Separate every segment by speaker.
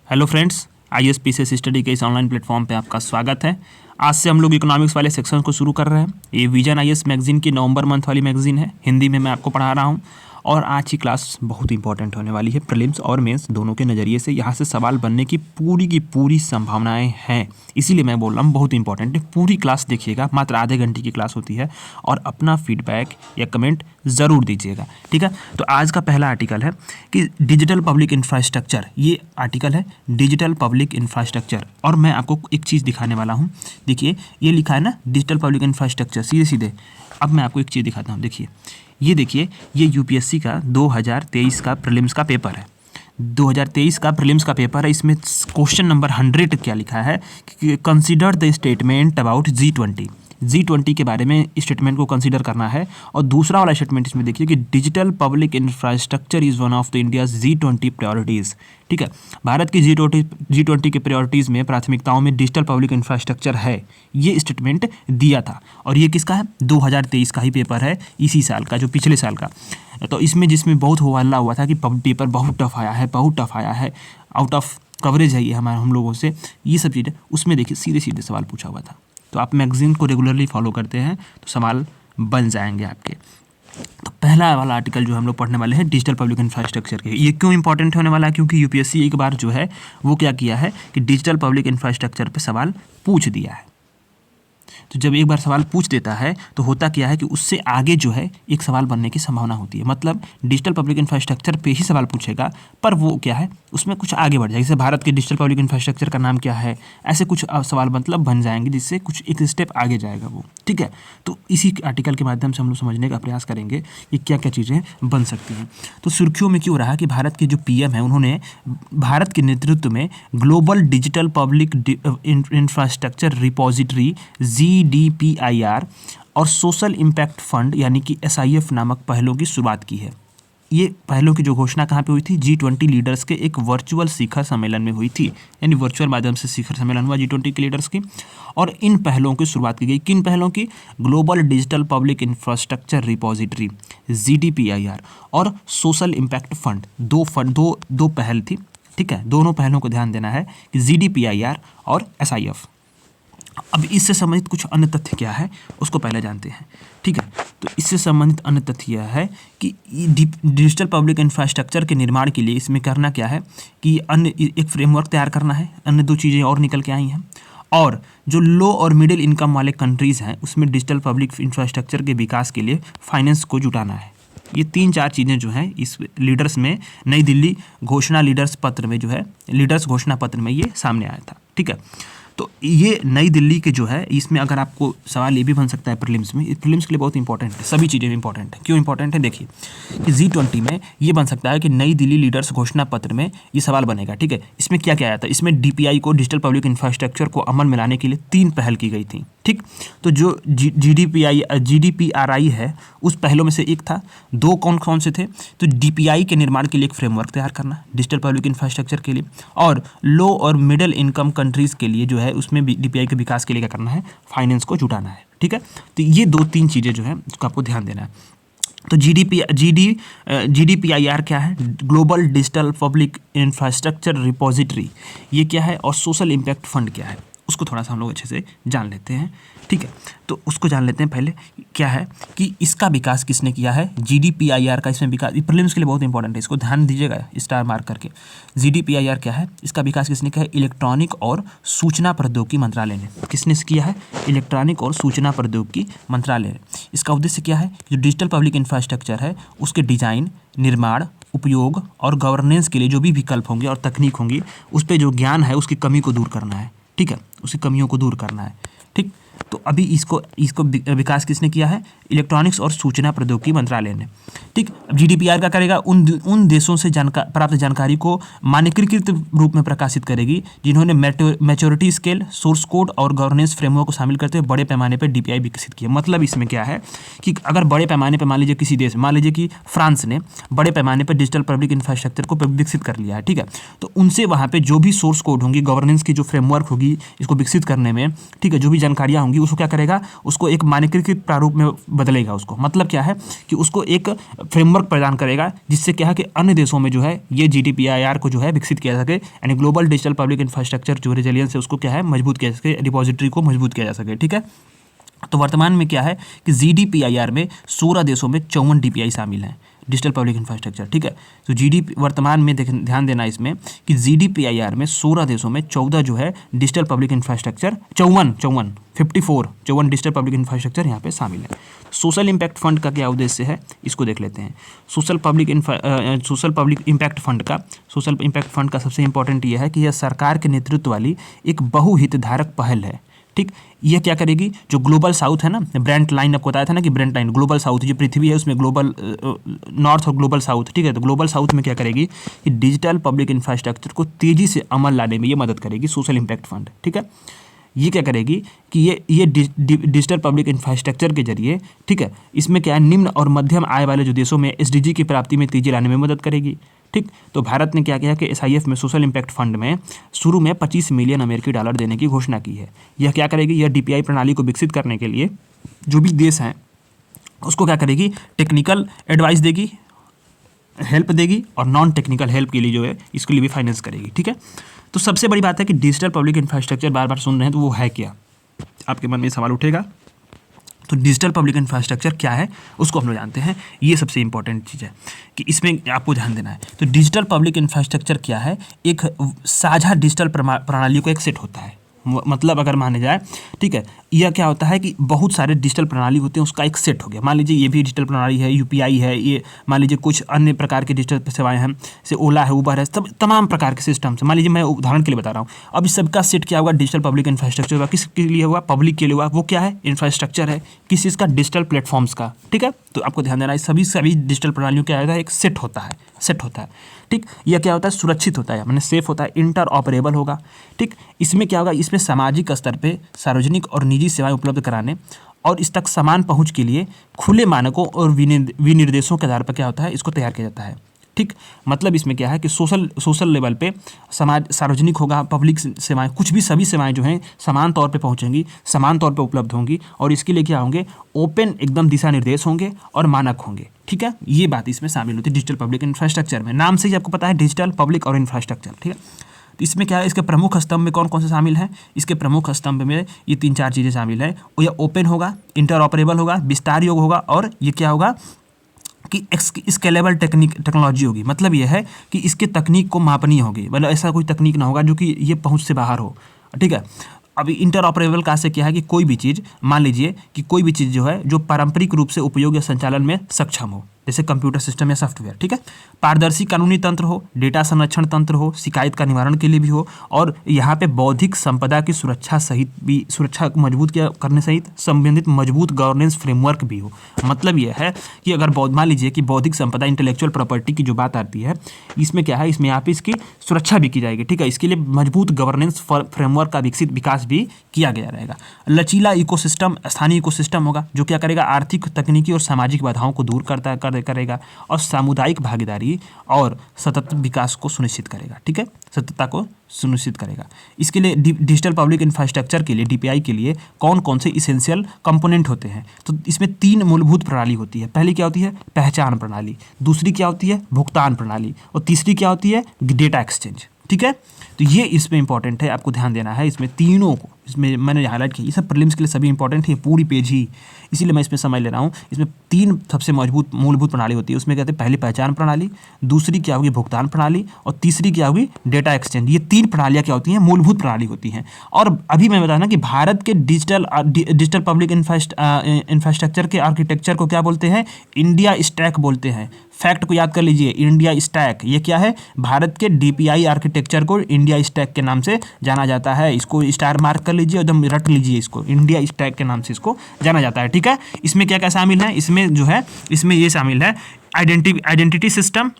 Speaker 1: Hello friends, ISPCS study के इस online platform पे आपका स्वागत है। आज से हम लोग इकोनॉमिक्स वाले सेक्शन को शुरू कर रहे हैं। ये विजन IAS मैगजीन की नवंबर मंथ वाली मैगजीन है। हिंदी में मैं आपको पढ़ा रहा हूँ और आज की क्लास बहुत इंपॉर्टेंट होने वाली है। प्रीलिम्स और मेंस दोनों के नज़रिए से यहाँ से सवाल बनने की पूरी संभावनाएं हैं। इसीलिए मैं बोल रहा हूँ बहुत इंपॉर्टेंट है। पूरी क्लास देखिएगा, मात्र आधे घंटे की क्लास होती है और अपना फीडबैक या कमेंट ज़रूर दीजिएगा, ठीक है। तो आज का पहला आर्टिकल है कि डिजिटल पब्लिक इंफ्रास्ट्रक्चर। ये आर्टिकल है डिजिटल पब्लिक इंफ्रास्ट्रक्चर और मैं आपको एक चीज़ दिखाने वाला हूँ। देखिए ये लिखा है ना डिजिटल पब्लिक इंफ्रास्ट्रक्चर, सीधे सीधे। अब मैं आपको एक चीज़ दिखाता हूँ। देखिए ये UPSC का 2023 का प्रीलिम्स का पेपर है। 2023 का प्रीलिम्स का पेपर है। इसमें क्वेश्चन नंबर 100 क्या लिखा है कि consider the statement about G20 के बारे में स्टेटमेंट को कंसीडर करना है। और दूसरा वाला स्टेटमेंट इसमें देखिए कि digital public infrastructure is one of the India's G20 priorities, ठीक है। भारत की G20 के प्रायोरिटीज़ में, प्राथमिकताओं में डिजिटल पब्लिक इंफ्रास्ट्रक्चर है। ये स्टेटमेंट दिया था और ये किसका है? 2023 का ही पेपर है, इसी साल का, जो पिछले साल का। तो जिसमें बहुत हल्ला हुआ था कि पेपर बहुत टफ आया है, आउट ऑफ कवरेज है ये हम लोगों से, ये सब चीज़ें। उसमें देखिए सीधे सवाल पूछा हुआ था। तो आप मैगजीन को रेगुलरली फॉलो करते हैं तो सवाल बन जाएंगे आपके। तो पहला वाला आर्टिकल जो हम लोग पढ़ने वाले हैं डिजिटल पब्लिक इंफ्रास्ट्रक्चर के, ये क्यों इंपॉर्टेंट होने वाला है? क्योंकि UPSC एक बार जो है वो क्या किया है कि डिजिटल पब्लिक इंफ्रास्ट्रक्चर पे सवाल पूछ दिया है। तो जब एक बार सवाल पूछ देता है तो होता क्या है कि उससे आगे जो है एक सवाल बनने की संभावना होती है। मतलब डिजिटल पब्लिक इंफ्रास्ट्रक्चर पे ही सवाल पूछेगा, पर वो क्या है उसमें कुछ आगे बढ़ जाएगा। जैसे भारत के डिजिटल पब्लिक इंफ्रास्ट्रक्चर का नाम क्या है, ऐसे कुछ सवाल मतलब बन जाएंगे जिससे कुछ एक स्टेप आगे जाएगा वो, ठीक है। तो इसी आर्टिकल के माध्यम से हम लोग समझने का प्रयास करेंगे कि क्या क्या चीज़ें बन सकती हैं। तो सुर्खियों में क्यों रहा कि भारत के जो PM हैं उन्होंने भारत के नेतृत्व में global digital public infrastructure repository GDPIR और सोशल इम्पैक्ट फंड यानी कि SIF नामक पहलों की शुरुआत की है। ये पहलों की जो घोषणा कहाँ पे हुई थी? G20 लीडर्स के एक वर्चुअल शिखर सम्मेलन में हुई थी, यानी वर्चुअल माध्यम से शिखर सम्मेलन हुआ G20 के लीडर्स की। और इन पहलों की शुरुआत की गई। किन पहलों की? Global digital public infrastructure repository GDPIR और सोशल इम्पैक्ट फंड, दो पहल थी, ठीक है। दोनों पहलों को ध्यान देना है कि GDPIR और SIF। अब इससे संबंधित कुछ अन्य तथ्य क्या है उसको पहले जानते हैं, ठीक है। तो इससे संबंधित अन्य तथ्य यह है कि डिजिटल पब्लिक इंफ्रास्ट्रक्चर के निर्माण के लिए इसमें करना क्या है कि अन्य एक फ्रेमवर्क तैयार करना है। अन्य दो चीज़ें और निकल के आई हैं। और जो लो और मिडिल इनकम वाले कंट्रीज़ हैं उसमें डिजिटल पब्लिक इंफ्रास्ट्रक्चर के विकास के लिए फाइनेंस को जुटाना है। ये 3-4 चीज़ें जो हैं इस लीडर्स में, नई दिल्ली घोषणा लीडर्स घोषणा पत्र में ये सामने आया था, ठीक है। तो ये नई दिल्ली के जो है, इसमें अगर आपको सवाल ये भी बन सकता है प्रीलिम्स में, प्रीलिम्स के लिए बहुत इंपॉर्टेंट है, सभी चीज़ें इंपॉर्टेंट है। क्यों इंपॉर्टेंट है? देखिए कि G20 में ये बन सकता है कि नई दिल्ली लीडर्स घोषणा पत्र में ये सवाल बनेगा, ठीक है। इसमें क्या क्या आया था? इसमें DPI को, डिजिटल पब्लिक इंफ्रास्ट्रक्चर को अमल में लाने के लिए 3 पहल की गई थी, ठीक। तो जो GDPRI है उस पहलों में से एक था। 2 कौन से थे? तो DPI के निर्माण के लिए एक फ्रेमवर्क तैयार करना डिजिटल पब्लिक इंफ्रास्ट्रक्चर के लिए, और लो और मिडिल इनकम कंट्रीज़ के लिए जो है उसमें DPI के विकास के लिए क्या करना है? फाइनेंस को जुटाना है, ठीक है। तो ये 2-3 चीज़ें जो है उसको आपको ध्यान देना है। तो GDPIR क्या है? Global digital public infrastructure repository, ये क्या है? और सोशल इम्पैक्ट फंड क्या है? उसको थोड़ा सा हम लोग अच्छे से जान लेते हैं, ठीक है। तो उसको जान लेते हैं पहले। क्या है कि इसका विकास किसने किया है? GDPIR का इसमें विकास, प्रीलिम्स के लिए बहुत इंपॉर्टेंट है, इसको ध्यान दीजिएगा स्टार मार्क करके। GDPIR क्या है? इसका विकास किसने किया है? इलेक्ट्रॉनिक और सूचना प्रौद्योगिकी मंत्रालय ने। किसने किया है? इलेक्ट्रॉनिक और सूचना प्रौद्योगिकी मंत्रालय ने। इसका उद्देश्य क्या है? जो डिजिटल पब्लिक इंफ्रास्ट्रक्चर है उसके डिजाइन, निर्माण, उपयोग और गवर्नेंस के लिए जो भी विकल्प होंगे और तकनीक होंगी उस पर जो ज्ञान है उसकी कमी को दूर करना है, ठीक है। उसकी कमियों को दूर करना है, ठीक। तो अभी इसको विकास किसने किया है? इलेक्ट्रॉनिक्स और सूचना प्रौद्योगिकी मंत्रालय ने, ठीक। अब GDPIR क्या करेगा? उन देशों से प्राप्त जानकारी को मानकीकृत रूप में प्रकाशित करेगी जिन्होंने मैच्योरिटी स्केल, सोर्स कोड और गवर्नेंस फ्रेमवर्क को शामिल करते हुए बड़े पैमाने पर DPI विकसित किया। मतलब इसमें क्या है कि अगर बड़े पैमाने पर मान लीजिए किसी देश, मान लीजिए कि फ्रांस ने बड़े पैमाने पर डिजिटल पब्लिक इंफ्रास्ट्रक्चर को विकसित कर लिया है, ठीक है। तो उनसे वहाँ पर जो भी सोर्स कोड होंगी, गवर्नेंस की जो फ्रेमवर्क होगी इसको विकसित करने में, ठीक है, जो भी जानकारियाँ होंगी होगी उसको क्या करेगा, उसको एक मानकीकृत प्रारूप में बदलेगा उसको। मतलब क्या है कि उसको एक फ्रेमवर्क प्रदान करेगा जिससे क्या है कि अन्य देशों में जो है ये GDPR को जो है विकसित किया जा सके, यानी ग्लोबल डिजिटल पब्लिक इंफ्रास्ट्रक्चर जो रेजिलियंस है उसको क्या है मजबूत किया जा सके, रिपोजिटरी को मजबूत किया जा सके। ठीक है, तो वर्तमान में क्या है कि GDPR में 16 देशों में 54 DPI शामिल हैं, डिजिटल पब्लिक इंफ्रास्ट्रक्चर। ठीक है, तो वर्तमान में ध्यान देना इसमें कि GDPR में 16 देशों में 14 जो है digital public infrastructure 54 digital public infrastructure यहाँ पे शामिल है। सोशल इम्पैक्ट फंड का क्या उद्देश्य है इसको देख लेते हैं। सोशल इम्पैक्ट फंड का सबसे इंपॉर्टेंट ये है कि यह सरकार के नेतृत्व वाली एक बहुहितधारक पहल है। ठीक, ये क्या करेगी, जो ग्लोबल साउथ है ना, ब्रेंट लाइन आपको बताया था ना कि ब्रेंट लाइन ग्लोबल साउथ जो पृथ्वी है उसमें ग्लोबल नॉर्थ और ग्लोबल साउथ। ठीक है, तो ग्लोबल साउथ में क्या करेगी कि डिजिटल पब्लिक इंफ्रास्ट्रक्चर को तेजी से अमल लाने में ये मदद करेगी सोशल इम्पैक्ट फंड। ठीक है, ये क्या करेगी कि ये डिजिटल पब्लिक इंफ्रास्ट्रक्चर के जरिए, ठीक है, इसमें क्या है निम्न और मध्यम आय वाले जो देशों में SDG की प्राप्ति में तेजी लाने में मदद करेगी। ठीक, तो भारत ने क्या किया कि SIF में सोशल इम्पैक्ट फंड में शुरू में $25 मिलियन देने की घोषणा की है। यह क्या करेगी, यह DPI प्रणाली को विकसित करने के लिए जो भी देश हैं उसको क्या करेगी, टेक्निकल एडवाइस देगी, हेल्प देगी, और नॉन टेक्निकल हेल्प के लिए जो है इसके लिए भी फाइनेंस करेगी। ठीक है, तो सबसे बड़ी बात है कि डिजिटल पब्लिक इंफ्रास्ट्रक्चर बार बार सुन रहे हैं तो वो है क्या, आपके मन में सवाल उठेगा। तो डिजिटल पब्लिक इंफ्रास्ट्रक्चर क्या है उसको हम लोग जानते हैं, ये सबसे इंपॉर्टेंट चीज़ है कि इसमें आपको ध्यान देना है। तो डिजिटल पब्लिक इंफ्रास्ट्रक्चर क्या है, एक साझा डिजिटल प्रणाली का एक सेट होता है। मतलब अगर माने जाए, ठीक है, यह क्या होता है कि बहुत सारे डिजिटल प्रणाली होते हैं उसका एक सेट हो गया। मान लीजिए ये भी डिजिटल प्रणाली है, UPI है, ये मान लीजिए कुछ अन्य प्रकार के डिजिटल सेवाएं हैं, जैसे ओला है, उबर है, सब तमाम प्रकार के सिस्टम्स। मान लीजिए मैं उदाहरण के लिए बता रहा हूँ, अब इस सबका सेट क्या होगा, डिजिटल पब्लिक इंफ्रास्ट्रक्चर हुआ। किसके लिए हुआ, पब्लिक के लिए हुआ। वो क्या है, इंफ्रास्ट्रक्चर है, किस चीज़ का, डिजिटल प्लेटफॉर्म्स का। ठीक है, तो आपको ध्यान देना है सभी डिजिटल प्रणालियों क्या होता है, एक सेट होता है। ठीक, यह क्या होता है, सुरक्षित होता है, माने सेफ होता है, इंटरऑपरेबल होगा। ठीक, इसमें क्या होगा, इसमें सामाजिक स्तर पे सार्वजनिक और निजी सेवाएं उपलब्ध कराने और इस तक समान पहुंच के लिए खुले मानकों और विनिर्देशों के आधार पर क्या होता है, इसको तैयार किया जाता है। ठीक, मतलब इसमें क्या है कि सोशल लेवल पे सार्वजनिक होगा, पब्लिक सेवाएं, कुछ भी सभी सेवाएं जो हैं समान तौर पे पहुंचेंगी, समान तौर पे उपलब्ध होंगी, और इसके लिए क्या होंगे, ओपन एकदम दिशा निर्देश होंगे और मानक होंगे। ठीक है, ये बात इसमें शामिल होती है डिजिटल पब्लिक इंफ्रास्ट्रक्चर में। नाम से ही आपको पता है डिजिटल, पब्लिक और इंफ्रास्ट्रक्चर। ठीक है, तो इसमें क्या है, इसके प्रमुख स्तंभ में कौन कौन से शामिल हैं, इसके प्रमुख स्तंभ में ये 3-4 चीज़ें शामिल हैं। यह ओपन होगा, इंटरऑपरेबल होगा, विस्तार योग्य होगा, और ये क्या होगा कि स्केलेबल टेक्नोलॉजी होगी। मतलब यह है कि इसके तकनीक को मापनीय होगी, मतलब ऐसा कोई तकनीक ना होगा जो कि ये पहुंच से बाहर हो। ठीक है, अभी इंटरऑपरेबल का से क्या है कि कोई भी चीज़, मान लीजिए कि कोई भी चीज़ जो है जो पारंपरिक रूप से उपयोग या संचालन में सक्षम हो, जैसे कंप्यूटर सिस्टम या सॉफ्टवेयर। ठीक है, पारदर्शी कानूनी तंत्र हो, डेटा संरक्षण तंत्र हो, शिकायत का निवारण के लिए भी हो, और यहाँ पे बौद्धिक संपदा की सुरक्षा को मजबूत करने सहित संबंधित मजबूत गवर्नेंस फ्रेमवर्क भी हो। मतलब यह है कि अगर मान लीजिए कि बौद्धिक संपदा, इंटेलेक्चुअल प्रॉपर्टी की जो बात आती है, इसमें क्या है, इसमें यहाँ पे इसकी सुरक्षा भी की जाएगी। ठीक है, इसके लिए मजबूत गवर्नेंस फ्रेमवर्क का विकास भी किया गया रहेगा। लचीला इकोसिस्टम, स्थानीय इकोसिस्टम होगा जो क्या करेगा, आर्थिक, तकनीकी और सामाजिक बाधाओं को दूर करेगा और सामुदायिक भागीदारी और सतत विकास को सुनिश्चित करेगा। ठीक है, सततता को सुनिश्चित करेगा। इसके लिए डिजिटल पब्लिक इंफ्रास्ट्रक्चर के लिए, DPI के लिए कौन कौन से इसेंशियल कंपोनेंट होते हैं, तो इसमें 3 मूलभूत प्रणाली होती है। पहली क्या होती है, पहचान प्रणाली, दूसरी क्या होती है, भुगतान प्रणाली, और तीसरी क्या होती है, डेटा एक्सचेंज। ठीक है, तो ये इसमें इंपॉर्टेंट है, आपको ध्यान देना है इसमें तीनों को। इसमें मैंने हाईलाइट किया, ये सब प्रीलिम्स के लिए सभी इंपॉर्टेंट है, पूरी पेज ही, इसीलिए मैं इसमें समझ ले रहा हूँ। इसमें 3 सबसे मूलभूत प्रणाली होती है। उसमें कहते हैं पहली पहचान प्रणाली, दूसरी क्या होगी, भुगतान प्रणाली, और तीसरी क्या होगी, डेटा एक्सचेंज। ये 3 प्रणालियाँ क्या होती हैं, मूलभूत प्रणाली होती हैं। और अभी मैं बताना कि भारत के डिजिटल पब्लिक इंफ्रास्ट्रक्चर के आर्किटेक्चर को क्या बोलते हैं, इंडिया स्टैक बोलते हैं। फैक्ट को याद कर लीजिए, इंडिया स्टैक, ये क्या है, भारत के DPI आर्किटेक्चर को इंडिया स्टैक के नाम से जाना जाता है। इसको स्टार मार्क कर लीजिए, एकदम रट लीजिए, इसको इंडिया स्टैक के नाम से इसको जाना जाता है। ठीक है, इसमें क्या क्या शामिल है, इसमें जो है, इसमें ये शामिल है आइडेंटिटी सिस्टम,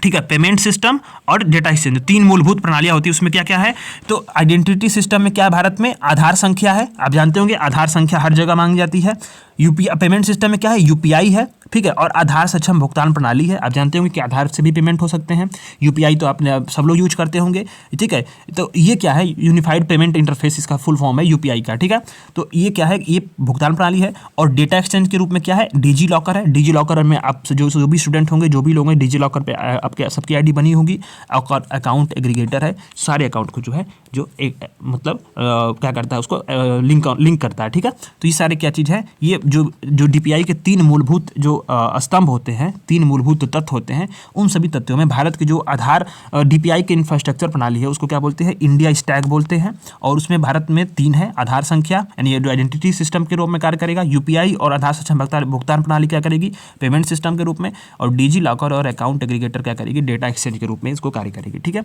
Speaker 1: ठीक है, पेमेंट सिस्टम और डेटा एक्सचेंज। 3 मूलभूत प्रणालियां होती है। उसमें क्या क्या है, तो आइडेंटिटी सिस्टम में क्या है, भारत में आधार संख्या है, आप जानते होंगे आधार संख्या हर जगह मांगी जाती है। यूपीआई पेमेंट सिस्टम में क्या है, यूपीआई है, ठीक है, और आधार सक्षम भुगतान प्रणाली है। आप जानते होंगे कि आधार से भी पेमेंट हो सकते हैं। यूपीआई तो आपने सब लोग यूज करते होंगे, ठीक है। तो ये क्या है, यूनिफाइड पेमेंट इंटरफेस इसका फुल फॉर्म है यूपीआई का, ठीक है। तो ये क्या है, ये भुगतान प्रणाली है। और डेटा एक्सचेंज के रूप में क्या है, डिजी लॉकर है। डिजी लॉकर में आप जो भी स्टूडेंट होंगे, जो भी लोग हैं, डिजी लॉकर पे आपके सबकी आईडी बनी होगी। और अकाउंट एग्रीगेटर है, सारे अकाउंट को जो है जो एक मतलब क्या करता है, उसको लिंक करता है, ठीक है। तो ये सारे क्या चीज़ है, ये जो डीपीआई के 3 मूलभूत जो स्तंभ होते हैं, 3 मूलभूत तत्व होते हैं, उन सभी तत्वों में भारत के जो आधार डीपीआई के इंफ्रास्ट्रक्चर प्रणाली है उसको क्या बोलते हैं, इंडिया स्टैक बोलते हैं। और उसमें भारत में 3 है, आधार संख्या यानी ये जो आइडेंटिटी सिस्टम के रूप में कार्य करेगा, यूपीआई और आधार सक्षम भुगतान प्रणाली क्या करेगी, पेमेंट सिस्टम के रूप में, और डिजी लॉकर और अकाउंट एग्रीगेटर क्या करेगी, डेटा एक्सचेंज के रूप में इसको कार्य करेगी, ठीक है।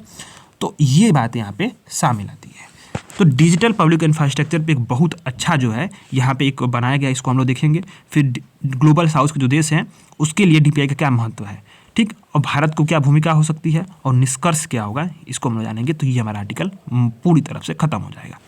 Speaker 1: तो ये बात यहाँ पे शामिल आती है। तो डिजिटल पब्लिक इंफ्रास्ट्रक्चर पे एक बहुत अच्छा जो है यहाँ पे एक बनाया गया, इसको हम लोग देखेंगे। फिर ग्लोबल साउथ के जो देश हैं उसके लिए डीपीआई का क्या महत्व है, ठीक, और भारत को क्या भूमिका हो सकती है और निष्कर्ष क्या होगा, इसको हम लोग जानेंगे। तो ये हमारा आर्टिकल पूरी तरफ से खत्म हो जाएगा।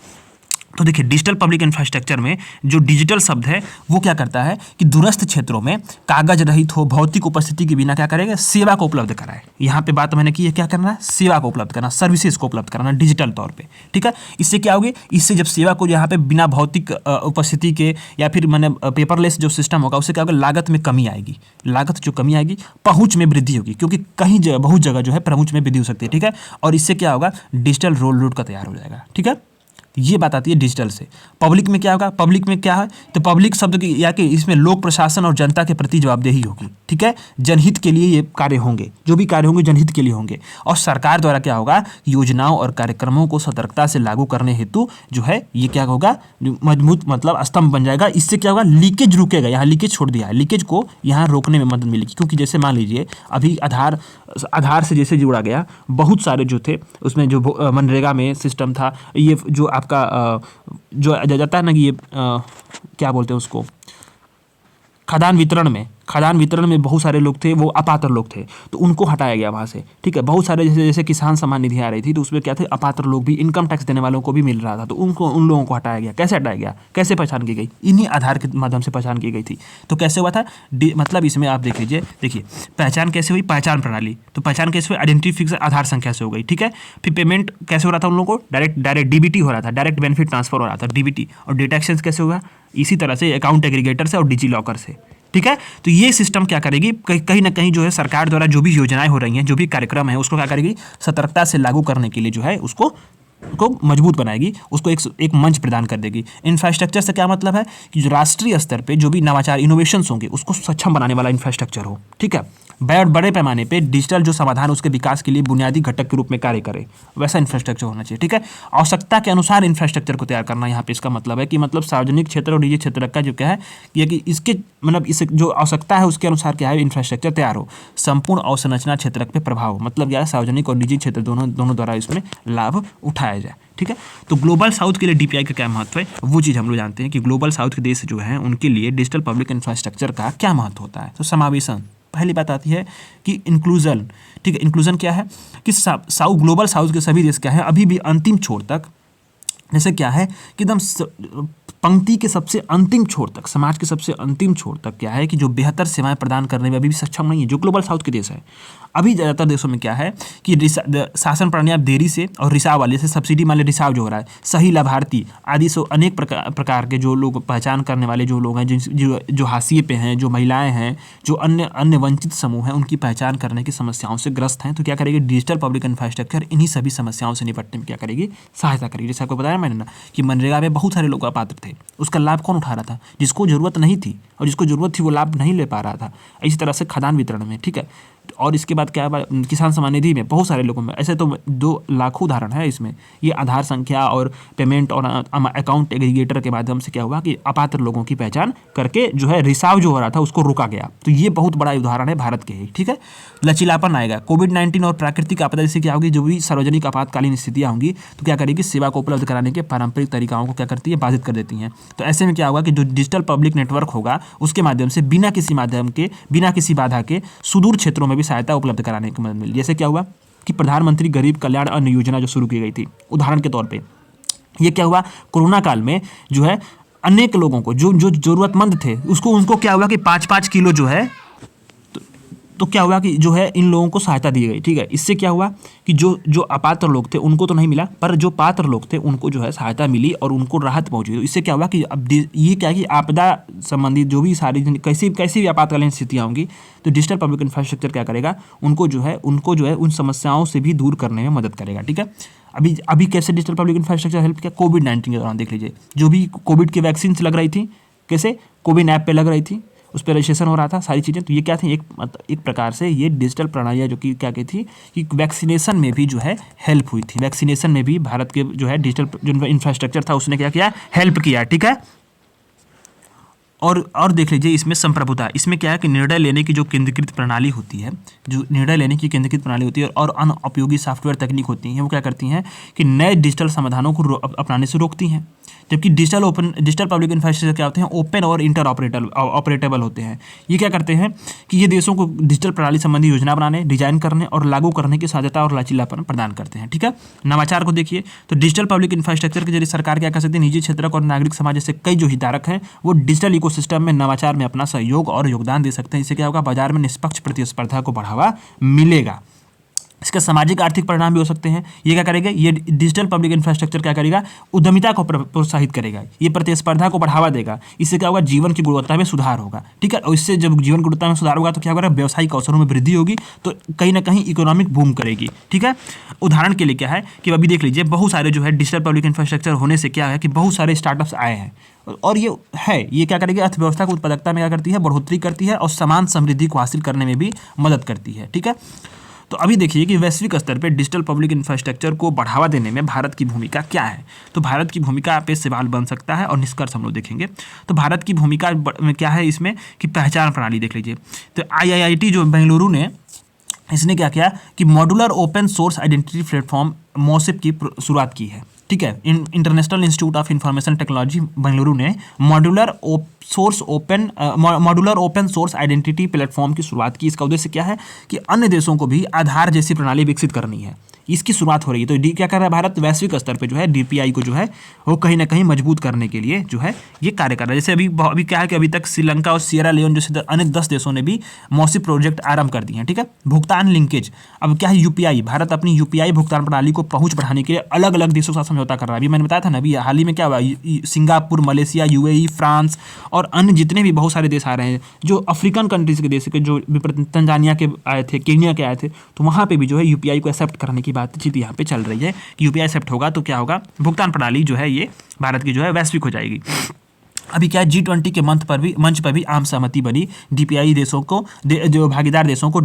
Speaker 1: तो देखिए, डिजिटल पब्लिक इंफ्रास्ट्रक्चर में जो डिजिटल शब्द है वो क्या करता है कि दूरस्थ क्षेत्रों में कागज रहित हो, भौतिक उपस्थिति के बिना क्या करेगा, सेवा को उपलब्ध कराए। यहाँ पे बात मैंने की है, क्या करना है, सेवा को उपलब्ध करना, सर्विसेज को उपलब्ध कराना डिजिटल तौर पे, ठीक है। इससे क्या होगी, इससे जब सेवा को यहाँ पे बिना भौतिक उपस्थिति के या फिर मैंने पेपरलेस जो सिस्टम होगा, उससे क्या होगा, लागत में कमी आएगी। लागत जो कमी आएगी, पहुँच में वृद्धि होगी, क्योंकि कहीं बहुत जगह जो है पहुँच में वृद्धि हो सकती है, ठीक है। और इससे क्या होगा, डिजिटल रोल रूट का तैयार हो जाएगा, ठीक है। ये बात आती है डिजिटल से। पब्लिक में क्या होगा, पब्लिक में क्या है, तो पब्लिक शब्द की या कि इसमें लोक प्रशासन और जनता के प्रति जवाबदेही होगी, ठीक है। जनहित के लिए ये कार्य होंगे, जो भी कार्य होंगे जनहित के लिए होंगे। और सरकार द्वारा क्या होगा, योजनाओं और कार्यक्रमों को सतर्कता से लागू करने हेतु जो है ये क्या होगा, मजबूत मतलब स्तंभ बन जाएगा। इससे क्या होगा, लीकेज रुकेगा। यहाँ लीकेज छोड़ दिया है, लीकेज को यहाँ रोकने में मदद मिलेगी। क्योंकि जैसे मान लीजिए अभी आधार से जैसे जुड़ा गया, बहुत सारे जो थे उसमें जो मनरेगा में सिस्टम था, ये जो आपका जो जाता है ना कि ये क्या बोलते हैं उसको, खाद्यान्न वितरण में बहुत सारे लोग थे, वो अपात्र लोग थे, तो उनको हटाया गया वहाँ से, ठीक है। बहुत सारे जैसे किसान सम्मान निधि आ रही थी, तो उसमें क्या थे, अपात्र लोग भी, इनकम टैक्स देने वालों को भी मिल रहा था, तो उन लोगों को हटाया गया। कैसे हटाया गया, कैसे पहचान की गई, इन्हीं आधार के माध्यम से पहचान की गई थी। तो कैसे हुआ था, मतलब इसमें आप देख लीजिए, देखिए पहचान कैसे हुई, पहचान प्रणाली, तो पहचान कैसे हुई, आइडेंटिफिकेशन आधार संख्या से हो गई, ठीक है। फिर पेमेंट कैसे हो रहा था उन लोगों को, डायरेक्ट डीबीटी हो रहा था, डायरेक्ट बेनिफिट ट्रांसफर हो रहा था, डीबीटी। और डेटा एक्सचेंज कैसे हुआ, इसी तरह से अकाउंट एग्रीगेटर से और डिजी लॉकर से, ठीक है। तो ये सिस्टम क्या करेगी, कहीं ना कहीं जो है सरकार द्वारा जो भी योजनाएं हो रही हैं, जो भी कार्यक्रम है, उसको क्या करेगी, सतर्कता से लागू करने के लिए जो है उसको मजबूत बनाएगी, उसको एक मंच प्रदान कर देगी। इंफ्रास्ट्रक्चर से क्या मतलब है कि जो राष्ट्रीय स्तर पे जो भी नवाचार इनोवेशंस होंगे उसको सक्षम बनाने वाला इंफ्रास्ट्रक्चर हो, ठीक है। बड़े पैमाने पे डिजिटल जो समाधान उसके विकास के लिए बुनियादी घटक के रूप में कार्य करे, वैसा इंफ्रास्ट्रक्चर होना चाहिए, ठीक है। आवश्यकता के अनुसार इंफ्रास्ट्रक्चर को तैयार करना, यहाँ पे इसका मतलब है कि मतलब सार्वजनिक क्षेत्र और निजी क्षेत्र का जो क्या है कि इसके मतलब इस जो आवश्यकता है उसके अनुसार क्या है इंफ्रास्ट्रक्चर तैयार हो। संपूर्ण अवसंरचना क्षेत्र पे प्रभाव, मतलब क्या है, सार्वजनिक और निजी क्षेत्र दोनों द्वारा इसमें लाभ उठाया जाए, ठीक है। तो ग्लोबल साउथ के लिए डीपीआई का क्या महत्व है, वो चीज़ हम लोग जानते हैं कि ग्लोबल साउथ के देश जो हैं उनके लिए डिजिटल पब्लिक इंफ्रास्ट्रक्चर का क्या महत्व होता है। तो समावेशन, पहली बात आती है कि इंक्लूजन, ठीक है। इंक्लूजन क्या है कि ग्लोबल साउथ के सभी देश क्या है, अभी भी अंतिम छोर तक, जैसे क्या है कि एकदम पंक्ति के सबसे अंतिम छोर तक, समाज के सबसे अंतिम छोर तक क्या है कि जो बेहतर सेवाएं प्रदान करने में अभी भी सक्षम नहीं है, जो ग्लोबल साउथ के देश है। अभी ज़्यादातर देशों में क्या है कि शासन प्रणाली आप देरी से और रिसाव वाले से सब्सिडी वाले रिसाव जो हो रहा है, सही लाभार्थी आदि से अनेक प्रकार के जो लोग पहचान करने वाले जो लोग हैं, जो हाशिए पे हैं, जो महिलाएं हैं, जो अन्य वंचित समूह हैं, उनकी पहचान करने की समस्याओं से ग्रस्त हैं। तो क्या करेगी डिजिटल पब्लिक इंफ्रास्ट्रक्चर, इन्हीं सभी समस्याओं से निपटने में क्या करेगी, सहायता करेगी। जैसे आपको बताया मैंने ना कि मनरेगा में बहुत सारे लोग अपात्र थे, उसका लाभ कौन उठा रहा था, जिसको जरूरत नहीं थी, और जिसको जरूरत थी वो लाभ नहीं ले पा रहा था। इसी तरह से खाद्यान्न वितरण में, ठीक है। और इसके बाद क्या है, किसान सम्मान निधि में बहुत सारे लोगों में, ऐसे तो 2 लाखों उदाहरण है इसमें। ये आधार संख्या और पेमेंट और अकाउंट एग्रीगेटर के माध्यम से क्या हुआ कि अपात्र लोगों की पहचान करके जो है रिसाव जो हो रहा था उसको रोका गया। तो ये बहुत बड़ा उदाहरण है भारत के ही, ठीक है। लचीलापन आएगा, कोविड-19 और प्राकृतिक आपदा जैसे क्या होगी, जो भी सार्वजनिक आपातकालीन स्थितियाँ होंगी तो क्या करेगी, सेवा को उपलब्ध कराने के पारंपरिक तरीकाओं को क्या करती है, बाधित कर देती हैं। तो ऐसे में क्या होगा कि जो डिजिटल पब्लिक नेटवर्क होगा उसके माध्यम से बिना किसी बाधा के सुदूर क्षेत्रों में भी सहायता उपलब्ध कराने की मदद मिली। जैसे क्या हुआ कि प्रधानमंत्री गरीब कल्याण अन्न योजना जो शुरू की गई थी, उदाहरण के तौर पे ये क्या हुआ, कोरोना काल में जो है अनेक लोगों को जो जो जरूरतमंद थे उसको उनको क्या हुआ कि 5-5 किलो जो है, तो क्या हुआ कि जो है इन लोगों को सहायता दी गई। ठीक है, इससे क्या हुआ कि जो जो अपात्र लोग थे उनको तो नहीं मिला, पर जो पात्र लोग थे उनको जो है सहायता मिली और उनको राहत पहुंची। तो इससे क्या हुआ कि अब ये क्या कि आपदा संबंधित जो भी सारी कैसी कैसी भी आपातकालीन स्थितियाँ होंगी तो डिजिटल पब्लिक इंफ्रास्ट्रक्चर क्या करेगा, उनको जो है उन समस्याओं से भी दूर करने में मदद करेगा। ठीक है, अभी अभी कैसे डिजिटल पब्लिक इंफ्रास्ट्रक्चर हेल्प किया, कोविड-19 के दौरान देख लीजिए, जो भी कोविड की वैक्सीन लग रही थी, कैसे कोविन ऐप पे लग रही थी, उस पर रजिस्ट्रेशन हो रहा था, सारी चीज़ें। तो ये क्या थी, एक प्रकार से ये डिजिटल प्रणालियाँ जो कि क्या की थी कि वैक्सीनेशन में भी जो है हेल्प हुई थी। वैक्सीनेशन में भी भारत के जो है डिजिटल जो इंफ्रास्ट्रक्चर था उसने क्या किया, हेल्प किया। ठीक है, और देख लीजिए इसमें संप्रभुता, इसमें क्या है कि निर्णय लेने की जो केंद्रीकृत प्रणाली होती है, जो निर्णय लेने की केंद्रीकृत प्रणाली होती है और अनुपयोगी सॉफ्टवेयर तकनीक होती हैं, वो क्या करती हैं कि नए डिजिटल समाधानों को अपनाने से रोकती हैं। जबकि डिजिटल पब्लिक इंफ्रास्ट्रक्चर क्या होते हैं, ओपन और इंटर ऑपरेटेबल होते हैं। ये क्या करते हैं कि ये देशों को डिजिटल प्रणाली संबंधी योजना बनाने, डिजाइन करने और लागू करने की साझेता और लचीलापन प्रदान करते हैं। ठीक है, नवाचार को देखिए तो डिजिटल पब्लिक इंफ्रास्ट्रक्चर के जरिए सरकार क्या कर सकती है, निजी क्षेत्र और नागरिक समाज जैसे कई जो हितधारक हैं वो डिजिटल इकोसिस्टम में नवाचार में अपना सहयोग और योगदान दे सकते हैं। इससे क्या होगा, बाजार में निष्पक्ष प्रतिस्पर्धा को बढ़ावा मिलेगा। इसके सामाजिक आर्थिक परिणाम भी हो सकते हैं। ये क्या करेगा, ये डिजिटल पब्लिक इंफ्रास्ट्रक्चर क्या करेगा, उद्यमिता को प्रोत्साहित करेगा, ये प्रतिस्पर्धा को बढ़ावा देगा। इससे क्या होगा, जीवन की गुणवत्ता में सुधार होगा। ठीक है, और इससे जब जीवन की गुणवत्ता में सुधार होगा तो क्या होगा, व्यावसायिक अवसरों में वृद्धि होगी, तो कहीं ना कहीं इकोनॉमिक बूम करेगी। ठीक है, उदाहरण के लिए क्या है कि अभी देख लीजिए बहुत सारे जो है डिजिटल पब्लिक इंफ्रास्ट्रक्चर होने से क्या है कि बहुत सारे स्टार्टअप्स आए हैं और ये क्या करेगी, अर्थव्यवस्था की उत्पादकता में क्या करती है, बढ़ोतरी करती है और समान समृद्धि को हासिल करने में भी मदद करती है। ठीक है, तो अभी देखिए कि वैश्विक स्तर पर डिजिटल पब्लिक इंफ्रास्ट्रक्चर को बढ़ावा देने में भारत की भूमिका क्या है। तो भारत की भूमिका पे सवाल बन सकता है और निष्कर्ष हम लोग देखेंगे। तो भारत की भूमिका में क्या है इसमें कि पहचान प्रणाली देख लीजिए। तो IIT जो बेंगलुरु ने इसने क्या किया कि modular open source identity platform MOSIP की शुरुआत की है। ठीक है, international institute of information technology Bengaluru ने modular open source identity platform की शुरुआत की। इसका उद्देश्य क्या है कि अन्य देशों को भी आधार जैसी प्रणाली विकसित करनी है, इसकी शुरुआत हो रही है। तो क्या कर रहा है भारत, वैश्विक स्तर पे जो है DPI को जो है वो कहीं ना कहीं मजबूत करने के लिए जो है ये कार्य कर रहा है। जैसे अभी क्या है कि अभी तक श्रीलंका और सियरा लियोन जैसे अन्य 10 देशों ने भी मॉसिप प्रोजेक्ट आरंभ कर दिए हैं। ठीक है, भुगतान लिंकेज, अब क्या है UPI, भारत अपनी UPI भुगतान प्रणाली को पहुंच बढ़ाने के लिए अलग अलग देशों के साथ समझौता कर रहा है। अभी मैंने बताया था ना, अभी हाल ही में क्या हुआ, सिंगापुर, मलेशिया, UAE, फ्रांस और अन्य जितने भी बहुत सारे देश आ रहे हैं, जो अफ्रीकन कंट्रीज के देश के जो तंजानिया के आए थे, केन्या के आए थे, तो वहाँ पे भी जो है UPI को एक्सेप्ट करने की बातचीत यहाँ पे चल रही है कि UPI एक्सेप्ट होगा तो क्या होगा, भुगतान प्रणाली जो है ये भारत की जो है वैश्विक हो जाएगी। अभी क्या है, G20 के मंच पर भी आम सहमति बनी DPI देशों को जो भागीदार देशों को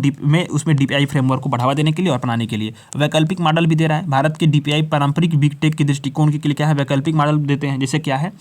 Speaker 1: उसमें DPI फ्रेमवर्क को बढ़ावा देने के लिए और अपनाने के लिए वैकल्पिक मॉडल भी दे रहा है। भारत के DPI पारंपरिक बिग टेक के दृष्टिकोण के लिए क्या है, वैकल्पिक मॉडल देते हैं। जैसे क्या है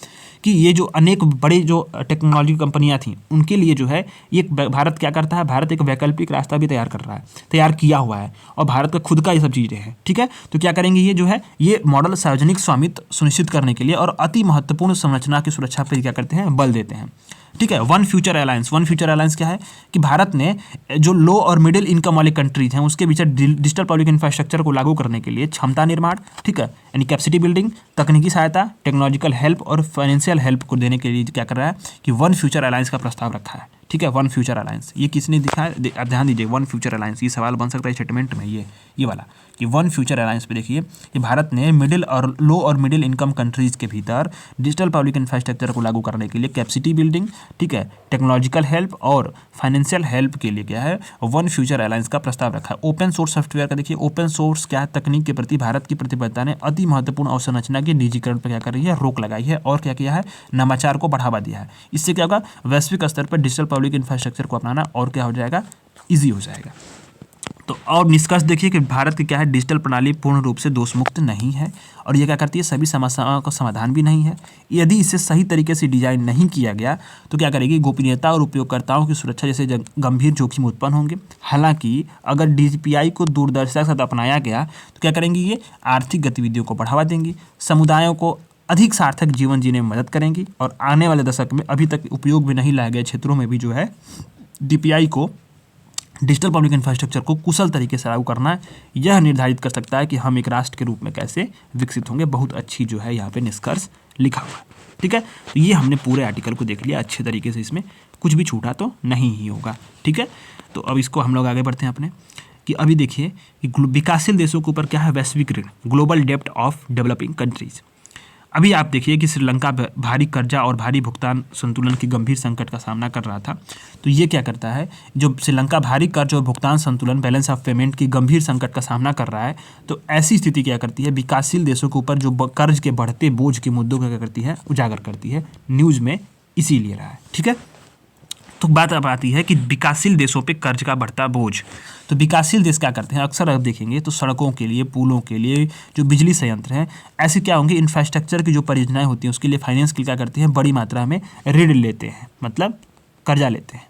Speaker 1: कि ये जो अनेक बड़े जो टेक्नोलॉजी कंपनियां थी उनके लिए जो है ये भारत क्या करता है, भारत एक वैकल्पिक रास्ता भी तैयार किया हुआ है और भारत का खुद का ये सब चीज़ें हैं। ठीक है, तो क्या करेंगे ये जो है ये मॉडल सार्वजनिक स्वामित्व सुनिश्चित करने के लिए और अति महत्वपूर्ण संरचना की सुरक्षा पर क्या करते हैं, बल देते हैं। ठीक है, वन फ्यूचर अलायंस क्या है कि भारत ने जो लो और मिडिल इनकम वाले कंट्रीज हैं उसके बीच डिजिटल पब्लिक इंफ्रास्ट्रक्चर को लागू करने के लिए क्षमता निर्माण, ठीक है, यानी कैपेसिटी बिल्डिंग, तकनीकी सहायता, टेक्नोलॉजिकल हेल्प और फाइनेंशियल हेल्प को देने के लिए क्या कर रहा है कि वन फ्यूचर अलायंस का प्रस्ताव रखा है। ठीक है, वन फ्यूचर अलायंस ये किसने दिखाया, ध्यान दीजिए, वन फ्यूचर अलायंस, ये सवाल बन सकता है स्टेटमेंट में, ये वाला कि वन फ्यूचर अलायंस पे देखिए कि भारत ने लो और मिडिल इनकम कंट्रीज़ के भीतर डिजिटल पब्लिक इंफ्रास्ट्रक्चर को लागू करने के लिए कैपेसिटी बिल्डिंग, ठीक है, टेक्नोलॉजिकल हेल्प और फाइनेंशियल हेल्प के लिए क्या है, वन फ्यूचर अलायंस का प्रस्ताव रखा है। ओपन सोर्स सॉफ्टवेयर का देखिए, ओपन सोर्स क्या है, तकनीक के प्रति भारत की प्रतिबद्धता ने अति महत्वपूर्ण अवसंरचना के निजीकरण पर क्या कर रही है, रोक लगाई है और क्या किया है, नवाचार को बढ़ावा दिया है। इससे क्या होगा, वैश्विक स्तर पर डिजिटल पब्लिक इंफ्रास्ट्रक्चर को अपनाना और क्या हो जाएगा, ईजी हो जाएगा। तो और निष्कर्ष देखिए कि भारत की क्या है, डिजिटल प्रणाली पूर्ण रूप से दोष मुक्त नहीं है और ये क्या करती है, सभी समस्याओं का समाधान भी नहीं है। यदि इसे सही तरीके से डिजाइन नहीं किया गया तो क्या करेगी, गोपनीयता और उपयोगकर्ताओं की सुरक्षा जैसे गंभीर जोखिम उत्पन्न होंगे। हालांकि अगर DPI को दूरदर्शिता के साथ अपनाया गया तो क्या करेंगी, ये आर्थिक गतिविधियों को बढ़ावा देंगी, समुदायों को अधिक सार्थक जीवन जीने में मदद करेंगी और आने वाले दशक में अभी तक उपयोग में नहीं लाए गए क्षेत्रों में भी जो है DPI को, डिजिटल पब्लिक इंफ्रास्ट्रक्चर को कुशल तरीके से लागू करना यह निर्धारित कर सकता है कि हम एक राष्ट्र के रूप में कैसे विकसित होंगे। बहुत अच्छी जो है यहाँ पे निष्कर्ष लिखा हुआ है। ठीक है, तो ये हमने पूरे आर्टिकल को देख लिया अच्छे तरीके से, इसमें कुछ भी छूटा तो नहीं ही होगा। ठीक है, तो अब इसको हम लोग आगे बढ़ते हैं अपने कि अभी देखिए कि विकासशील देशों के ऊपर क्या है, वैश्विक ऋण, ग्लोबल डेब्ट ऑफ डेवलपिंग कंट्रीज। अभी आप देखिए कि श्रीलंका भारी कर्जा और भारी भुगतान संतुलन की गंभीर संकट का सामना कर रहा था। तो ये क्या करता है, जो श्रीलंका भारी कर्ज और भुगतान संतुलन बैलेंस ऑफ पेमेंट की गंभीर संकट का सामना कर रहा है, तो ऐसी स्थिति क्या करती है, विकासशील देशों के ऊपर जो कर्ज के बढ़ते बोझ के मुद्दों को क्या करती है, उजागर करती है, न्यूज़ में इसीलिए रहा है। ठीक है, तो बात अब आती है कि विकासशील देशों पे कर्ज का बढ़ता बोझ। तो विकासशील देश क्या करते हैं, अक्सर आप देखेंगे तो सड़कों के लिए, पुलों के लिए, जो बिजली संयंत्र हैं, ऐसे क्या होंगे, इंफ्रास्ट्रक्चर की जो परियोजनाएं होती हैं उसके लिए फाइनेंस की क्या करती हैं, बड़ी मात्रा में ऋण लेते हैं, मतलब कर्जा लेते हैं।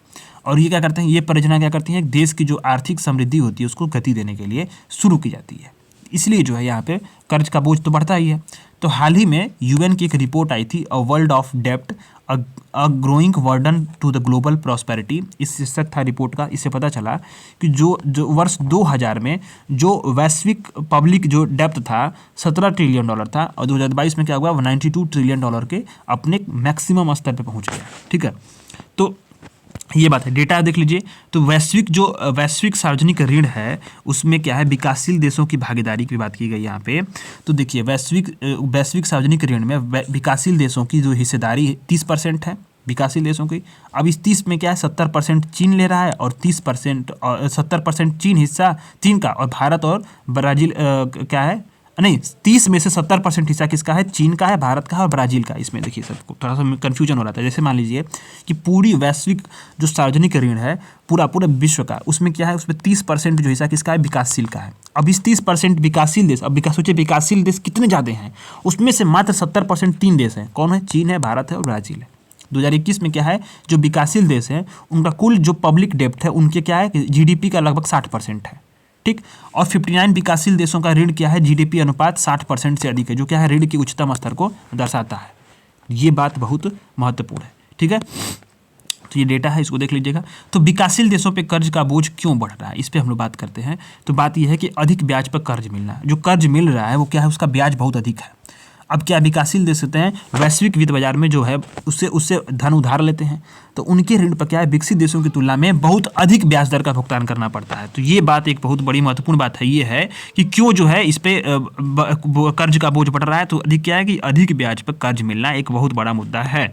Speaker 1: और ये क्या करते हैं, ये परियोजना क्या करती हैं, देश की जो आर्थिक समृद्धि होती है उसको गति देने के लिए शुरू की जाती है। इसलिए जो है यहाँ पे कर्ज का बोझ तो बढ़ता ही है। तो हाल ही में यूएन की एक रिपोर्ट आई थी, अ वर्ल्ड ऑफ डेप्ट a growing burden to the global prosperity, इस शीर्षक था रिपोर्ट का। इससे पता चला कि जो वर्ष 2000 में जो वैश्विक पब्लिक जो डेप्ट था $17 ट्रिलियन था, और 2022 में क्या हुआ, वो $92 ट्रिलियन के अपने मैक्सिमम स्तर पे पहुंच गया। ठीक है, तो ये बात है, डेटा देख लीजिए। तो वैश्विक सार्वजनिक ऋण है उसमें क्या है, विकासशील देशों की भागीदारी की बात की गई यहाँ पे। तो देखिए वैश्विक सार्वजनिक ऋण में विकासशील देशों की जो हिस्सेदारी 30% है विकासशील देशों की। अब इस 30 में क्या है, 70% चीन ले रहा है और 30% और 70% चीन का, और भारत और ब्राज़ील क्या है, नहीं 30 में से 70% हिस्सा किसका है, चीन का है, भारत का है और ब्राज़ील का। इसमें देखिए सबको थोड़ा सा कन्फ्यूजन हो रहा था। जैसे मान लीजिए कि पूरी वैश्विक जो सार्वजनिक ऋण है पूरा विश्व का, उसमें क्या है, उसमें 30% जो हिस्सा किसका है, विकासशील का है। अब इस 30% विकासशील देश, अब सोचिए विकासशील देश कितने ज़्यादा हैं, उसमें से मात्र 70% 3 देश हैं। कौन है, चीन है, भारत है और ब्राज़ील है। 2021 में क्या है, जो विकासशील देश हैं उनका कुल जो पब्लिक डेब्ट है उनके क्या है, जीडीपी का लगभग 60% है। ठीक, और 59 विकासशील देशों का ऋण क्या है, जीडीपी अनुपात 60% से अधिक है, जो क्या है, ऋण के उच्चतम स्तर को दर्शाता है। ये बात बहुत महत्वपूर्ण है। ठीक है, तो ये डेटा है, इसको देख लीजिएगा। तो विकासशील देशों पे कर्ज का बोझ क्यों बढ़ रहा है, इस पे हम लोग बात करते हैं। तो बात यह है कि अधिक ब्याज पर कर्ज मिलना, जो कर्ज मिल रहा है वो क्या है, उसका ब्याज बहुत अधिक है। अब क्या विकासशील देश होते हैं, वैश्विक वित्त बाजार में जो है उससे धन उधार लेते हैं, तो उनके ऋण पर क्या है, विकसित देशों की तुलना में बहुत अधिक ब्याज दर का भुगतान करना पड़ता है। तो ये बात एक बहुत बड़ी महत्वपूर्ण बात है, ये है कि क्यों जो है इस पे कर्ज का बोझ बढ़ रहा है। तो अधिक क्या है कि अधिक ब्याज पर कर्ज मिलना एक बहुत बड़ा मुद्दा है।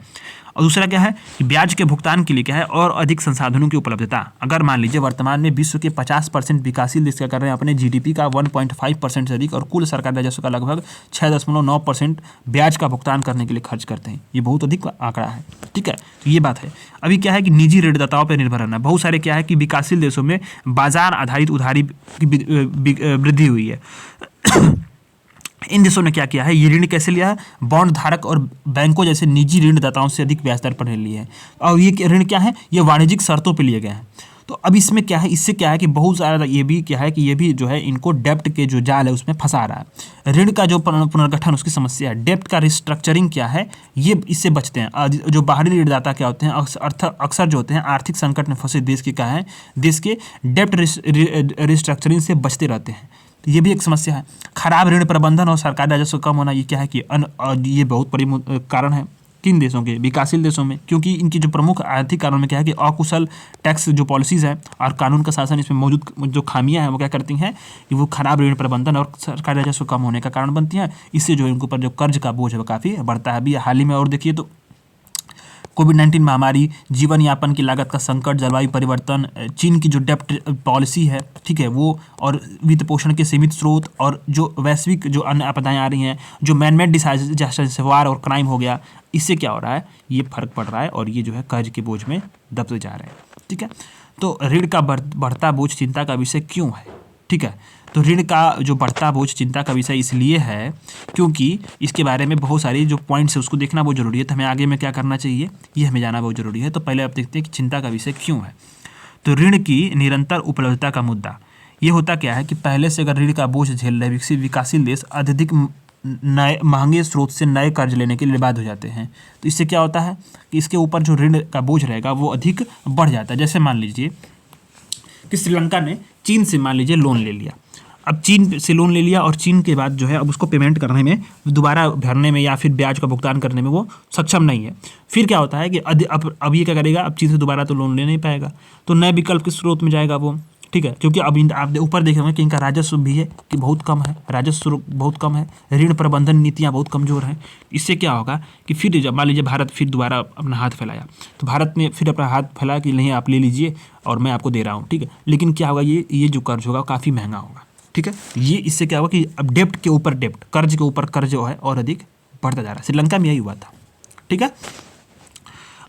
Speaker 1: और दूसरा क्या है कि ब्याज के भुगतान के लिए क्या है, और अधिक संसाधनों की उपलब्धता। अगर मान लीजिए वर्तमान में विश्व के 50% विकासशील देश क्या कर रहे हैं, अपने जीडीपी का 1.5% से अधिक और कुल सरकारी राजस्व का लगभग 6.9% ब्याज का भुगतान करने के लिए खर्च करते हैं। ये बहुत अधिक आंकड़ा है। ठीक है, तो ये बात है। अभी क्या है कि निजी ऋणदाताओं पर निर्भर रहना, बहुत सारे क्या है कि विकासशील देशों में बाजार आधारित उधारी की वृद्धि हुई है। इन देशों ने क्या किया है, ये ऋण कैसे लिया है, बॉन्ड धारक और बैंकों जैसे निजी ऋणदाताओं से अधिक ब्याज दर पर लिए हैं। और ये ऋण क्या है, ये वाणिज्यिक शर्तों पे लिए गए हैं। तो अब इसमें क्या है, इससे क्या है कि बहुत सारा ये भी क्या है कि ये भी जो है इनको डेप्ट के जो जाल है उसमें फंसा रहा है। ऋण का जो पुनर्गठन उसकी समस्या है, डेप्ट का रिस्ट्रक्चरिंग क्या है, ये इससे बचते हैं। जो बाहरी ऋणदाता क्या होते हैं, अक्सर जो होते हैं आर्थिक संकट में फंसे देश के क्या है, देश के डेप्ट रिस्ट्रक्चरिंग से बचते रहते हैं। ये भी एक समस्या है। खराब ऋण प्रबंधन और सरकारी राजस्व कम होना, ये क्या है कि ये बहुत बड़ी कारण है किन देशों के, विकासशील देशों में, क्योंकि इनकी जो प्रमुख आर्थिक कारण में क्या है कि अकुशल टैक्स जो पॉलिसीज है और कानून का शासन इसमें मौजूद जो खामियां हैं वो क्या करती हैं कि वो खराब ऋण प्रबंधन और सरकारी राजस्व कम होने का कारण बनती हैं। इससे जो इनके ऊपर जो कर्ज का बोझ है वो काफ़ी बढ़ता है। अभी हाल ही में और देखिए तो कोविड-19 महामारी, जीवन यापन की लागत का संकट, जलवायु परिवर्तन, चीन की जो डेप्ट पॉलिसी है, ठीक है, वो, और वित्त पोषण के सीमित स्रोत, और जो वैश्विक जो अन्य आपदाएं आ रही हैं, जो मैनमेड डिजास्टर जैसे वार और क्राइम हो गया, इससे क्या हो रहा है, ये फर्क पड़ रहा है और ये जो है कर्ज के बोझ में दबते जा रहे हैं। ठीक है, तो ऋण का बढ़ता बोझ चिंता का विषय क्यों है। ठीक है, तो ऋण का जो बढ़ता बोझ चिंता का विषय इसलिए है क्योंकि इसके बारे में बहुत सारी जो पॉइंट्स है उसको देखना बहुत जरूरी है। तो हमें आगे में क्या करना चाहिए, ये हमें जाना बहुत जरूरी है। तो पहले आप देखते हैं कि चिंता का विषय क्यों है। तो ऋण की निरंतर उपलब्धता का मुद्दा, ये होता क्या है कि पहले से अगर ऋण का बोझ झेल रहे विकासशील देश अत्यधिक नए महंगे स्रोत से नए कर्ज लेने के लिए बाध्य हो जाते हैं। तो इससे क्या होता है कि इसके ऊपर जो ऋण का बोझ रहेगा वो अधिक बढ़ जाता है। जैसे मान लीजिए कि श्रीलंका ने चीन से मान लीजिए लोन ले लिया। अब चीन से लोन ले लिया और चीन के बाद जो है अब उसको पेमेंट करने में, दोबारा भरने में या फिर ब्याज का भुगतान करने में वो सक्षम नहीं है। फिर क्या होता है कि अब ये क्या करेगा, अब चीन से दोबारा तो लोन ले नहीं पाएगा, तो नए विकल्प के स्रोत में जाएगा वो, ठीक है। क्योंकि अब आप ऊपर देख रहे होंगे कि इनका राजस्व भी है कि बहुत कम है, राजस्व बहुत कम है, ऋण प्रबंधन नीतियाँ बहुत कमज़ोर हैं। इससे क्या होगा कि फिर जब मान लीजिए भारत फिर दोबारा अपना हाथ फैलाया, तो भारत ने फिर अपना हाथ फैलाया कि नहीं आप ले लीजिए और मैं आपको दे रहा हूँ, ठीक है। लेकिन क्या होगा, ये जो कर्ज होगा काफ़ी महंगा होगा, ठीक है। ये इससे क्या होगा कि अब डेप्ट के ऊपर डेप्ट, कर्ज के ऊपर कर्ज जो है और अधिक बढ़ता जा रहा है। श्रीलंका में यही हुआ था, ठीक है।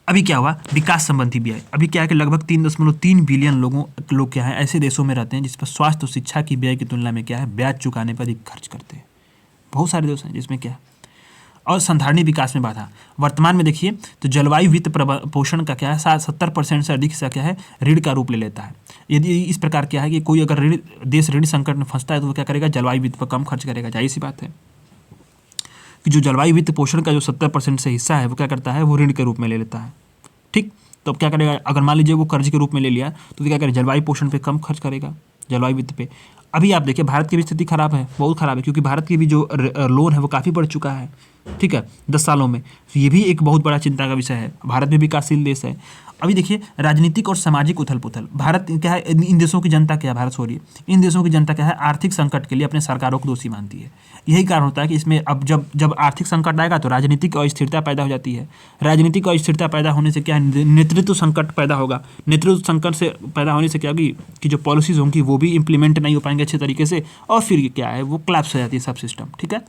Speaker 1: अभी क्या हुआ, विकास संबंधी व्यय। अभी क्या है कि लगभग 3.3 बिलियन लोग क्या है ऐसे देशों में रहते हैं जिस पर स्वास्थ्य और शिक्षा की व्यय की तुलना में क्या है ब्याज चुकाने पर अधिक खर्च करते हैं। बहुत सारे देश हैं जिसमें क्या है। और संधारणीय विकास में बाधा। वर्तमान में देखिए तो जलवायु वित्त पोषण का क्या है 70% से अधिक हिस्सा क्या है ऋण का रूप ले लेता है। यदि इस प्रकार क्या है कि कोई अगर देश ऋण संकट में फंसता है तो वो क्या करेगा, जलवायु वित्त पर कम खर्च करेगा। जाहिर सी बात है कि जो जलवायु वित्त पोषण का जो 70% से हिस्सा है वो क्या करता है, वो ऋण के रूप में ले लेता है, ठीक। तो अब क्या करेगा, अगर मान लीजिए वो कर्ज के रूप में ले लिया तो क्या करेगा, जलवायु पोषण पे कम खर्च करेगा, जलवायु वित्त पे। अभी आप देखिए भारत की भी स्थिति खराब है, बहुत खराब है, क्योंकि भारत की भी जो लोन है वो काफ़ी बढ़ चुका है, ठीक है, 10 सालों में। तो ये भी एक बहुत बड़ा चिंता का विषय है। भारत भी विकासशील देश है। अभी देखिए राजनीतिक और सामाजिक उथल पुथल। भारत क्या है, इन देशों की जनता क्या है, भारत सॉरी इन देशों की जनता क्या है, आर्थिक संकट के लिए अपने सरकारों को दोषी मानती है। यही कारण होता है कि इसमें अब जब आर्थिक संकट आएगा तो राजनीतिक अस्थिरता पैदा हो जाती है। राजनीतिक अस्थिरता पैदा होने से क्या है, नेतृत्व संकट पैदा होगा। नेतृत्व संकट से पैदा होने से क्या होगी कि जो पॉलिसीज होंगी वो भी इंप्लीमेंट नहीं हो पाएंगे अच्छे तरीके से, और फिर क्या है वो कोलैप्स हो जाती है सब सिस्टम, ठीक है,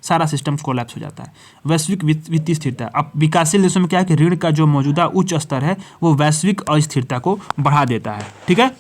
Speaker 1: सारा सिस्टम कोलैप्स हो जाता है। वैश्विक वित्तीय स्थिरता। अब विकासशील देशों में क्या है कि ऋण का जो मौजूदा उच्च स्तर है वो वैश्विक अस्थिरता को बढ़ा देता है, ठीक है।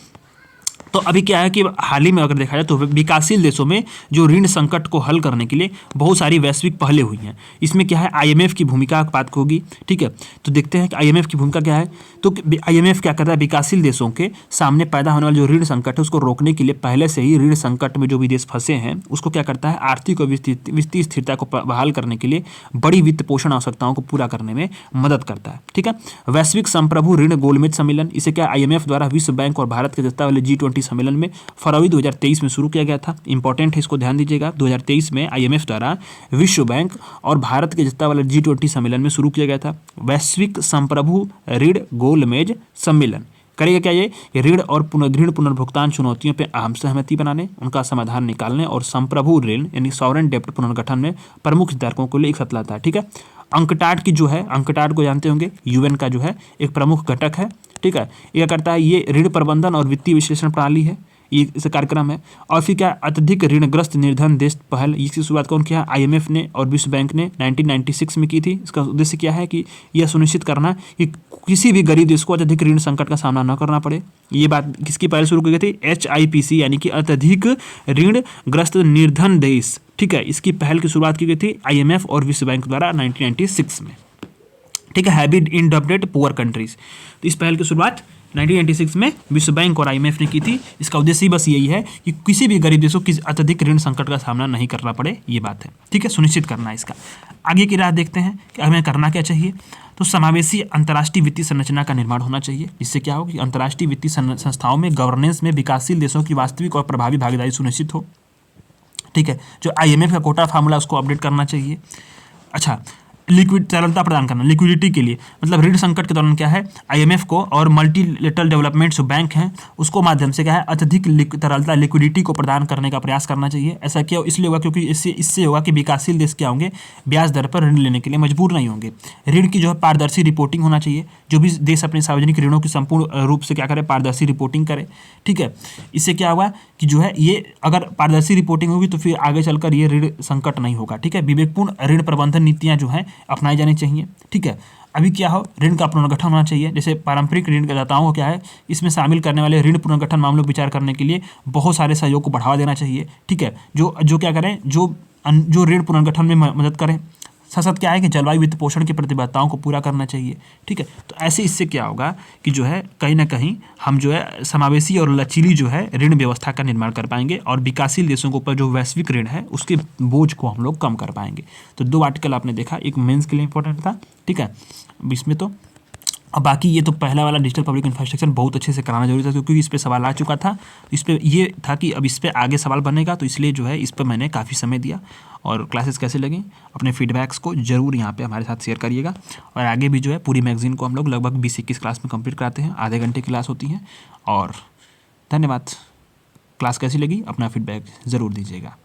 Speaker 1: तो अभी क्या है कि हाल ही में अगर देखा जाए तो विकासशील देशों में जो ऋण संकट को हल करने के लिए बहुत सारी वैश्विक पहलें हुई हैं। इसमें क्या है, आईएमएफ की भूमिका बात होगी, ठीक है। तो देखते हैं कि आईएमएफ की भूमिका क्या है। तो आईएमएफ क्या करता है, विकासशील देशों के सामने पैदा होने वाले जो ऋण संकट है उसको रोकने के लिए पहले से ही ऋण संकट में जो भी देश फंसे हैं उसको क्या करता है, आर्थिक और वित्तीय स्थिरता को बहाल करने के लिए बड़ी वित्त पोषण आवश्यकताओं को पूरा करने में मदद करता है, ठीक है। वैश्विक संप्रभु ऋण गोलमेज सम्मेलन, इसे क्या आईएमएफ द्वारा विश्व बैंक और भारत के अध्यक्षता वाले G20 सम्मेलन में फरवरी 2023 में शुरू किया गया था। इंपॉर्टेंट है, इसको ध्यान दीजिएगा। 2023 में आईएमएफ द्वारा विश्व बैंक और भारत के अध्यक्षता वाले G20 सम्मेलन में शुरू किया गया था वैश्विक संप्रभु ऋण गोलमेज सम्मेलन। करेगा क्या ये, ऋण और पुनर्भुगतान चुनौतियों पर अहम सहमति बनाने, उनका समाधान निकालने और संप्रभु ऋण यानी सॉवरेन डेब्ट पुनर्गठन में प्रमुख हितधारकों को लिए एक साथ लाता है, ठीक है। अंकटाड की जो है, अंकटाड को जानते होंगे, यूएन का जो है एक प्रमुख घटक है, ठीक है। यह करता है, ये ऋण प्रबंधन और वित्तीय विश्लेषण प्रणाली है, ये इस कार्यक्रम है। और फिर क्या, अत्यधिक ऋणग्रस्त निर्धन देश पहल, इसकी शुरुआत कौन किया, आईएमएफ ने और विश्व बैंक ने 1996 में की थी। इसका उद्देश्य क्या है कि यह सुनिश्चित करना कि किसी भी गरीब देश को अत्यधिक ऋण संकट का सामना न करना पड़े। ये बात किसकी पहल शुरू की गई थी, HIPC यानी कि अत्यधिक ऋणग्रस्त निर्धन देश, ठीक है। इसकी पहल की शुरुआत की गई थी आईएमएफ और विश्व बैंक द्वारा 1996 में, ठीक है। हैवी इंडेप्टेड पुअर कंट्रीज, तो इस पहल की शुरुआत 1996 में विश्व बैंक और आईएमएफ ने की थी। इसका उद्देश्य ही बस यही है कि किसी भी गरीब देशों को अत्यधिक ऋण संकट का सामना नहीं करना पड़े, ये बात है, ठीक है, सुनिश्चित करना है इसका। आगे की राह देखते हैं कि हमें करना क्या चाहिए। तो समावेशी अंतर्राष्ट्रीय वित्तीय संरचना का निर्माण होना चाहिए, जिससे क्या हो कि अंतर्राष्ट्रीय वित्तीय संस्थाओं में गवर्नेंस में विकासशील देशों की वास्तविक और प्रभावी भागीदारी सुनिश्चित हो, ठीक है। जो आईएमएफ का कोटा फार्मूला उसको अपडेट करना चाहिए। अच्छा, लिक्विड तरलता प्रदान करना, लिक्विडिटी के लिए, मतलब ऋण संकट के दौरान क्या है, आईएमएफ को और मल्टीलेटरल डेवलपमेंट जो बैंक हैं उसको माध्यम से क्या है अत्यधिक तरलता लिक्विडिटी को प्रदान करने का प्रयास करना चाहिए। ऐसा क्यों, इसलिए होगा क्योंकि इससे होगा कि विकासशील देश क्या होंगे, ब्याज दर पर ऋण लेने के लिए मजबूर नहीं होंगे। ऋण की जो है पारदर्शी रिपोर्टिंग होना चाहिए, जो भी देश अपने सार्वजनिक ऋणों की संपूर्ण रूप से क्या करे, पारदर्शी रिपोर्टिंग करे, ठीक है। इससे क्या हुआ कि जो है ये अगर पारदर्शी रिपोर्टिंग होगी तो फिर आगे चलकर ये ऋण संकट नहीं होगा, ठीक है। विवेकपूर्ण ऋण प्रबंधन नीतियाँ जो हैं अपनाई जानी चाहिए, ठीक है। अभी क्या हो, ऋण का पुनर्गठन होना चाहिए। जैसे पारंपरिक ऋण दाताओं को क्या है, इसमें शामिल करने वाले ऋण पुनर्गठन मामलों पर विचार करने के लिए बहुत सारे सहयोग को बढ़ावा देना चाहिए, ठीक है। जो क्या करें, जो ऋण पुनर्गठन में मदद करें। साथ क्या है कि जलवायु वित्त पोषण की प्रतिबद्धताओं को पूरा करना चाहिए, ठीक है। तो ऐसे इससे क्या होगा कि जो है कहीं ना कहीं हम जो है समावेशी और लचीली जो है ऋण व्यवस्था का निर्माण कर पाएंगे और विकासशील देशों के ऊपर जो वैश्विक ऋण है उसके बोझ को हम लोग कम कर पाएंगे। तो 2 आर्टिकल आपने देखा, एक मेंस के लिए इंपॉर्टेंट था, ठीक है। इसमें तो और बाकी ये तो पहला वाला डिजिटल पब्लिक इंफ्रास्ट्रक्चर बहुत अच्छे से कराना जरूरी था, क्योंकि इस पे सवाल आ चुका था। इस पे ये था कि अब इस पे आगे सवाल बनेगा, तो इसलिए जो है इस पे मैंने काफ़ी समय दिया। और क्लासेस कैसे लगी, अपने फीडबैक्स को ज़रूर यहाँ पे हमारे साथ शेयर करिएगा। और आगे भी जो है पूरी मैगज़ीन को हम लोग लगभग 20-21 क्लास में कंप्लीट कराते हैं, आधे घंटे की क्लास होती है। और धन्यवाद। क्लास कैसी लगी अपना फीडबैक ज़रूर दीजिएगा।